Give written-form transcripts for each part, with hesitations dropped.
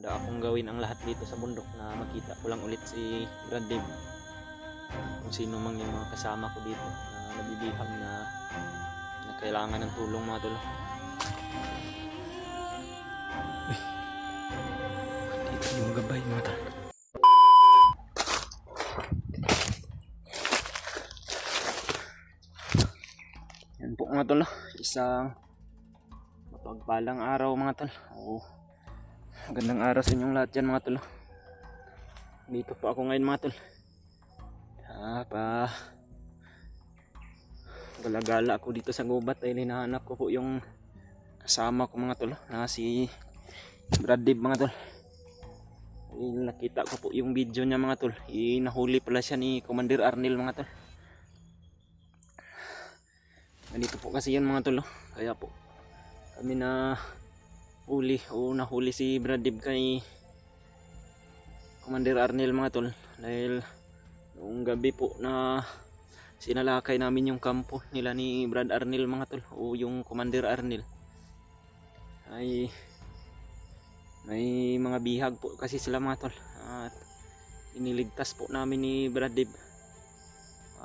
Handa akong gawin ang lahat dito sa bundok na makita ko lang ulit si Brad Dave. Kung sino mang yung mga kasama ko dito na nabibihag na kailangan ng tulong mga tol. Dito yung gabay mga tol. Yan po mga tol. Isang mapagpalang araw mga tol. Magandang araw sa inyong lahat dyan mga tol. Dito po ako ngayon mga tol. Gala-gala ako dito sa gubat dahil hinahanap ko po yung kasama ko mga tol na si Brad Dave mga tol. Nakita ko po yung video niya mga tol. Nahuli pala siya ni Commander Arnel mga tol. Nandito po kasi yan mga tol. Kaya po kami nahuli si Brad Dave kay Commander Arnel mga tol. Dahil noong gabi po na sinalakay namin yung kampo nila ni Brad Arnel mga tol, o yung Commander Arnel, ay may mga bihag po kasi sila mga tol, at iniligtas po namin ni Brad Dave.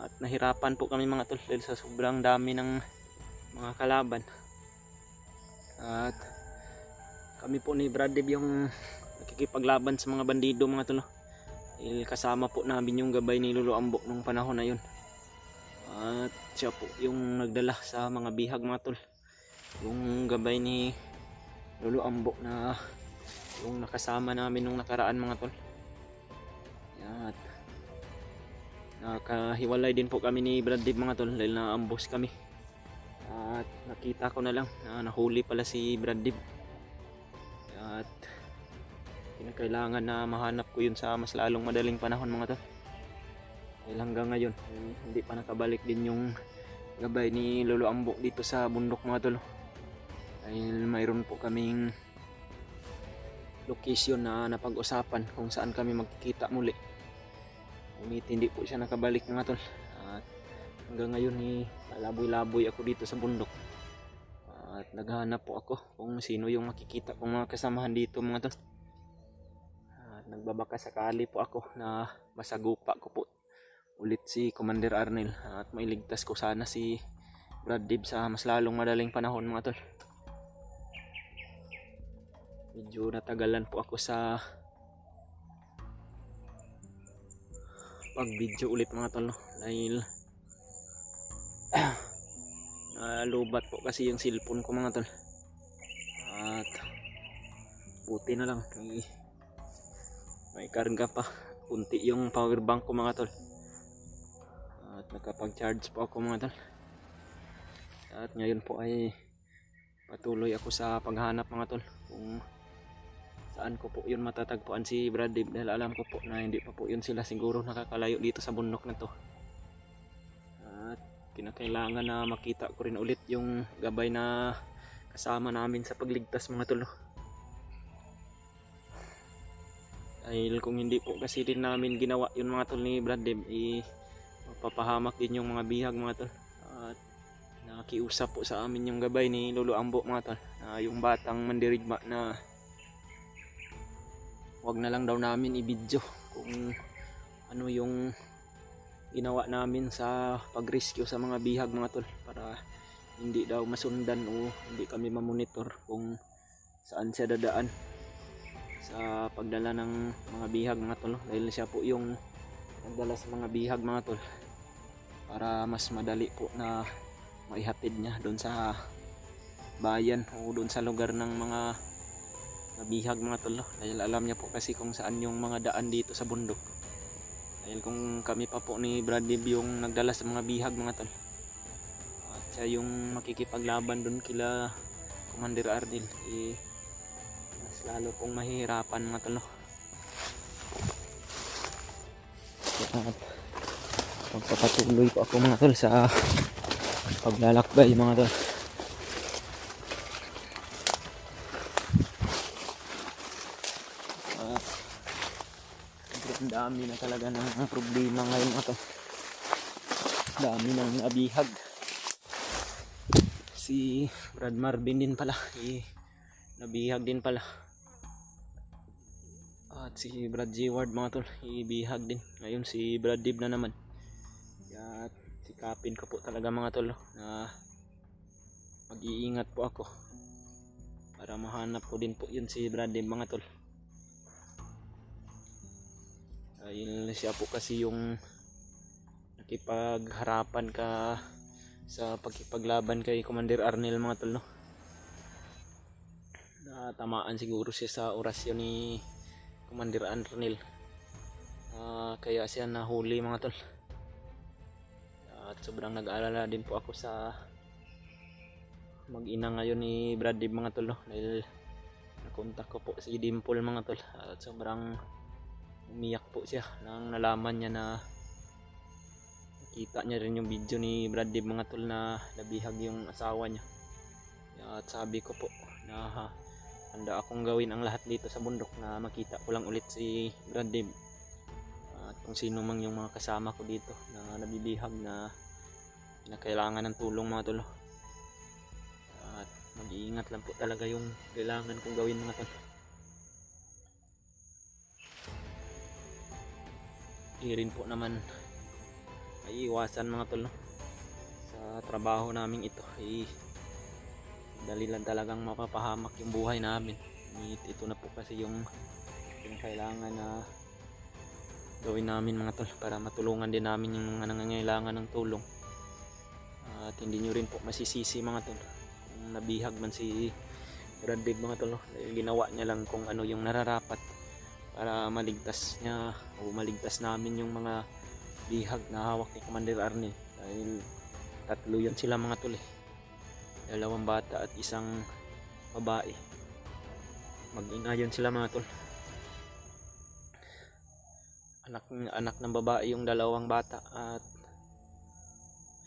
At nahirapan po kami mga tol dahil sa sobrang dami ng mga kalaban. At kami po ni Brad Dave yung nakikipaglaban sa mga bandido mga tol. Kasama po namin yung gabay ni Lolo Ambok nung panahon na yun. At siya po yung nagdala sa mga bihag mga tol. Yung gabay ni Lolo Ambok na yung nakasama namin nung nakaraan mga tol. At nakahiwalay din po kami ni Brad Dave mga tol dahil naambos kami. At nakita ko na lang na nahuli pala si Brad Dave. At kailangan na mahanap ko yun sa mas lalong madaling panahon mga tol. Dahil hanggang ngayon hindi pa nakabalik din yung gabay ni Lolo Ambok dito sa bundok mga tol. Dahil mayroon po kaming location na napag-usapan kung saan kami magkikita muli. Ngunit hindi po siya nakabalik mga tol. At hanggang ngayon laboy-laboy ako dito sa bundok. At naghahanap po ako kung sino yung makikita kong mga kasamahan dito mga tol. Nagbabaka sakali po ako na masagupa ko po ulit si Commander Arnel at mailigtas ko sana si Brad Dave sa mas lalong madaling panahon mga tol. Medyo natagalan po ako sa pag video ulit mga tol dahil nalubat po kasi yung cellphone ko mga tol. At buti na lang may karga pa, kunti yung power bank ko mga tol. At nakapag-charge po ako mga tol. At ngayon po ay patuloy ako sa paghanap mga tol kung saan ko po yun matatagpuan si Brad Dave, dahil alam ko po na hindi pa po yun sila siguro nakakalayo dito sa bundok na to. At kinakailangan na makita ko rin ulit yung gabay na kasama namin sa pagligtas mga tol. Dahil kung hindi po kasi din namin ginawa yun mga tol ni Brad Dave, mapapahamak din yung mga bihag mga tol. At nakiusap po sa amin yung gabay ni Lolo Ambok mga tol, yung batang mandirigma, na wag na lang daw namin i-video kung ano yung ginawa namin sa pag-rescue sa mga bihag mga tol, para hindi daw masundan o hindi kami mamonitor kung saan siya dadaan sa pagdala ng mga bihag mga tol, dahil siya po yung nagdala sa mga bihag mga tol para mas madali po na maihatid niya doon sa bayan o doon sa lugar ng mga bihag mga tol. Dahil alam niya po kasi kung saan yung mga daan dito sa bundok. Dahil kung kami pa po ni Brad Dave yung nagdala sa mga bihag mga tol, at siya yung makikipaglaban doon kila Commander Arnel, mas lalo pong mahihirapan mga tol. At magpapatuloy po ako mga tol sa paglalakbay mga tol. Ang dami na talaga ng problema ngayon mga tol. Dami ng abihag. Si Brad Marvin din pala, nabihag din pala. At si Brad G. Ward mga tol, ibihag din. Ngayon si Brad Dib na naman. Kaya sikapin ko po talaga mga tol na mag-iingat po ako para mahanap ko din po yun si Brad Dib mga tol. Dahil siya po kasi yung nakipagharapan ka sa pagkipaglaban kay Commander Arnel mga tol, no? Natamaan siguro siya sa orasyon ni Commander Arnel, kaya siya nahuli mga tol. At sobrang nag-aalala din po ako sa mag-ina ngayon ni Brad Dib mga tol, no? Dahil nakontak ko po si Dimple mga tol, at sobrang umiyak po siya nang nalaman niya na nakita niya rin yung video ni Brad Dib mga tol na nabihag yung asawa niya. At sabi ko po na handa akong gawin ang lahat dito sa bundok na makita ko lang ulit si Brad Dib at kung sino mang yung mga kasama ko dito na nabibihag na kailangan ng tulong mga tol. At mag-iingat lang po talaga yung kailangan kong gawin mga tol. Rin po naman ay iwasan mga tol, no? Sa trabaho namin ito ay dali lang talagang mapapahamak yung buhay namin. Ito na po kasi yung kailangan na gawin namin mga tol para matulungan din namin yung mga nangangailangan ng tulong. At hindi nyo rin po masisisi mga tol kung nabihag man si Brad Dib mga tol, no? Dahil ginawa niya lang kung ano yung nararapat para maligtas niya o maligtas namin yung mga bihag na hawak ni Commander Arnel. Dahil tatlo yan sila mga tol, dalawang bata at isang babae. Mag-ina yun sila mga tol. Anak ng babae yung dalawang bata at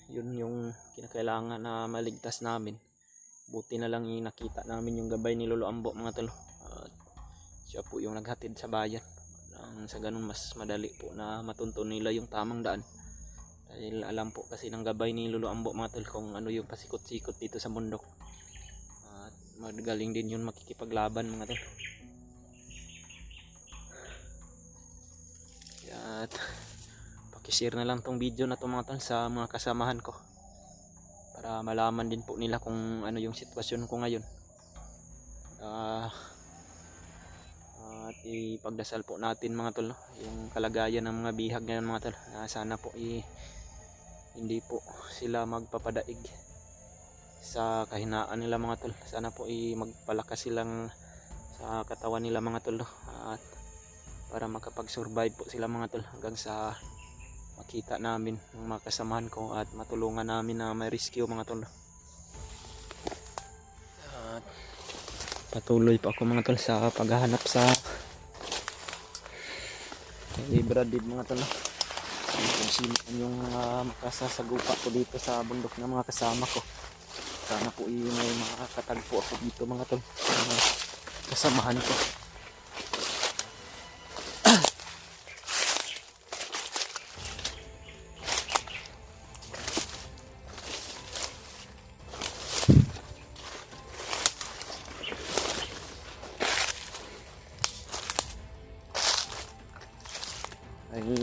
yun yung kinakailangan na maligtas namin. Buti na lang nakita namin yung gabay ni Lolo Ambo mga tol. At siya po yung naghatid sa bayan. Sa ganun mas madali po na matuntun nila yung tamang daan. Dahil alam po kasi ng gabay ni Lolo Ambo mga tol kung ano yung pasikot-sikot dito sa bundok. At magaling din yun makikipaglaban mga tol. At pakishare na lang tong video na to mga tol sa mga kasamahan ko para malaman din po nila kung ano yung sitwasyon ko ngayon. At ipagdasal po natin mga tol, no? Yung kalagayan ng mga bihag ngayon mga tol, sana po hindi po sila magpapadaig sa kahinaan nila mga tol. Sana po magpalakas silang sa katawan nila mga tol, no? At para makapag-survive po sila mga tol hanggang sa makita namin ng mga kasamahan ko at matulungan namin na may rescue mga tol. At patuloy pa ako mga tol sa paghahanap sa Brad Dib mga tol, kung sino yung makasasagupa ko dito sa bundok ng mga kasama ko. Sana po may makakatagpo ako dito mga tol, kasamahan ko.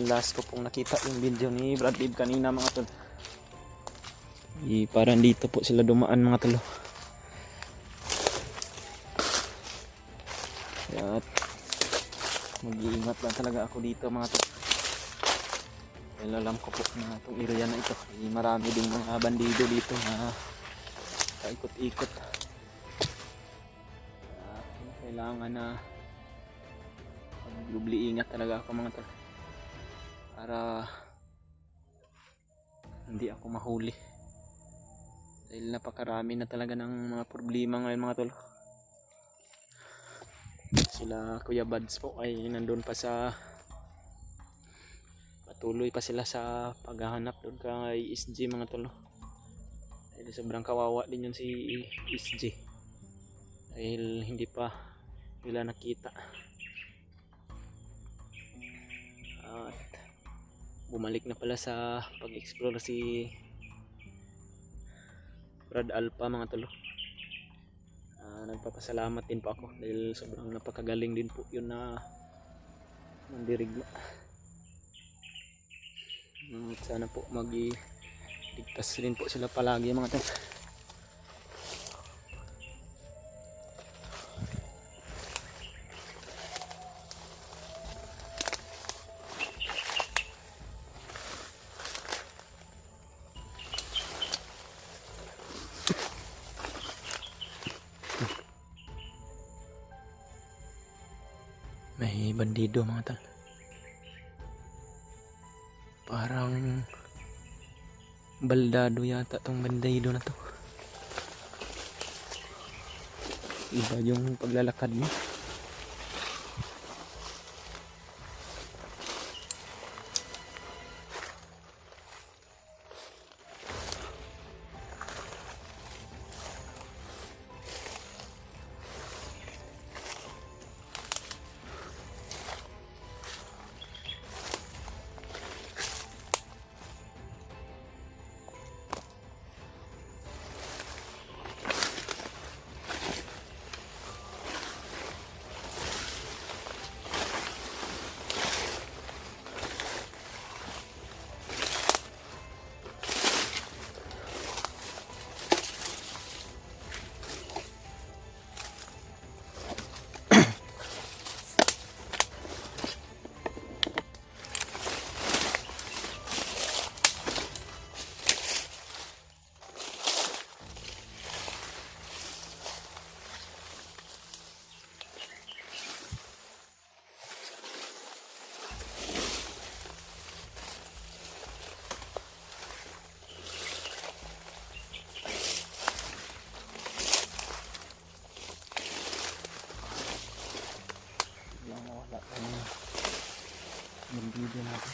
Last ko pong nakita yung video ni Brad Dib kanina mga tol, parang dito po sila dumaan mga tol. At mag-iingat lang talaga ako dito mga tol. Dahil alam ko po na itong area na ito marami ding mga bandido dito na paikot-ikot. Kailangan na mag-dubli ingat talaga ako mga tol para hindi ako mahuli. Dahil napakarami na talaga ng mga problema ngayon mga tol. Sila Kuya Bads po ay nandun pa sa patuloy pa sila sa paghahanap doon kay SG mga tol. Dahil sobrang kawawa din yun si SG dahil hindi pa nila nakita. At bumalik na pala sa pag-explore si Brad Alpha mga tol. Nagpapasalamat din po ako dahil sobrang napakagaling din po yun na mandirigma. Sana po ligtas rin po sila palagi mga tol. May bandido mga tol. Parang baldado yata tong bandido na to. Iba yung paglalakad mo. Bandido natin.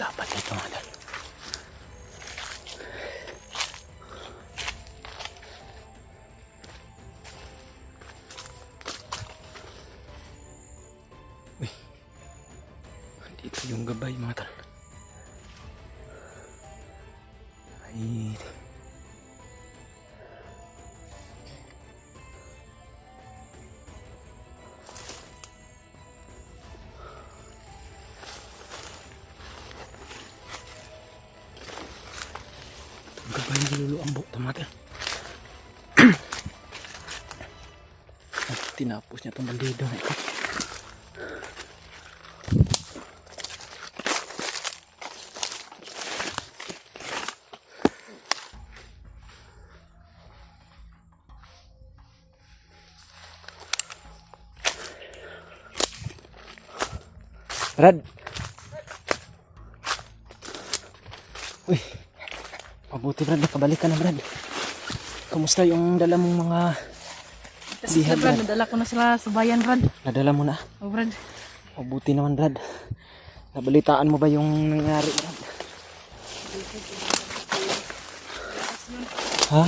Dapat ito mga tol. Uy, dito yung gabay mga tol. Ay, gabay niluluambok tamater. At tinapos niya itong bandido na ito. Brad. Uy. Mabuti Brad, nakabalik ka na Brad. Kamusta yung dala mong mga bihag Brad? Nadala ko na sila sa bayan Brad. Nadala mo na? Oh Brad. Mabuti naman Brad. Nabalitaan mo ba yung nangyari Brad? Ha?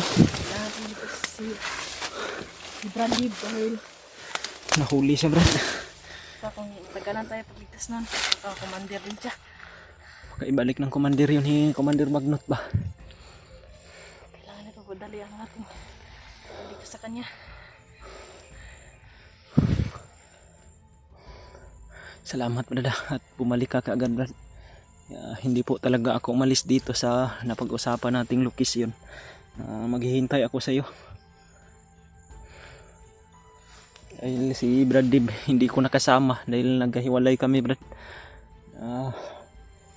Si Brad dahil Nahuli siya Brad. kung tagalan tayo pagligtas nun, commander din siya. Ibalik ng commander yun, Commander Magnot ba? Kailangan na papadali ang natin dito sa kanya. Salamat Brad at bumalik ka kaagad Brad. Hindi po talaga ako umalis dito sa napag-usapan nating lokasyon. Maghihintay ako sa iyo. Dahil si Brad Dib hindi ko nakasama dahil naghiwalay kami, Brad.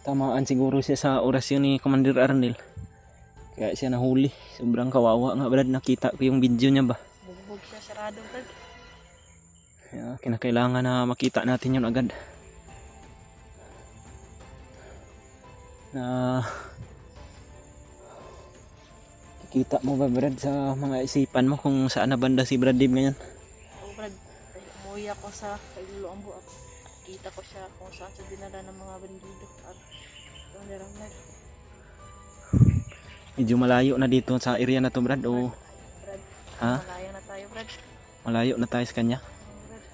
Tamaan siguro siya sa orasyon ni Commander Arnel. Kaya siya nahuli. Sobrang kawawa nga, Brad. Nakita ko yung video niya ba. Bugbog siya, sarado, Brad. Kinakailangan na makita natin yun agad. Kikita mo ba, Brad, sa mga isipan mo kung saan na banda si Brad Dib ngayon? Oo, Brad. Umuwi ako sa Kailuloang Buak. Kita ko siya kung saan siya dinala ng mga bandido at Arnel. Medyo malayo na dito sa area na to, Brad. O Brad, ha? malayo na tayo, Brad. Malayo na tayo sa kanya. Brad.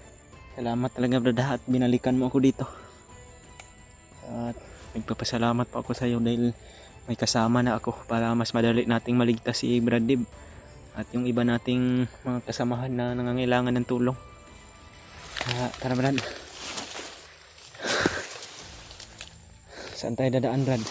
Salamat talaga, Brad, at binalikan mo ako dito. At nagpapasalamat pa ako sa iyo dahil may kasama na ako para mas madali nating maligtas si Brad Dib at yung iba nating mga kasamahan na nangangailangan ng tulong. Tara, Brad. Saan tayo dadaan, Brad?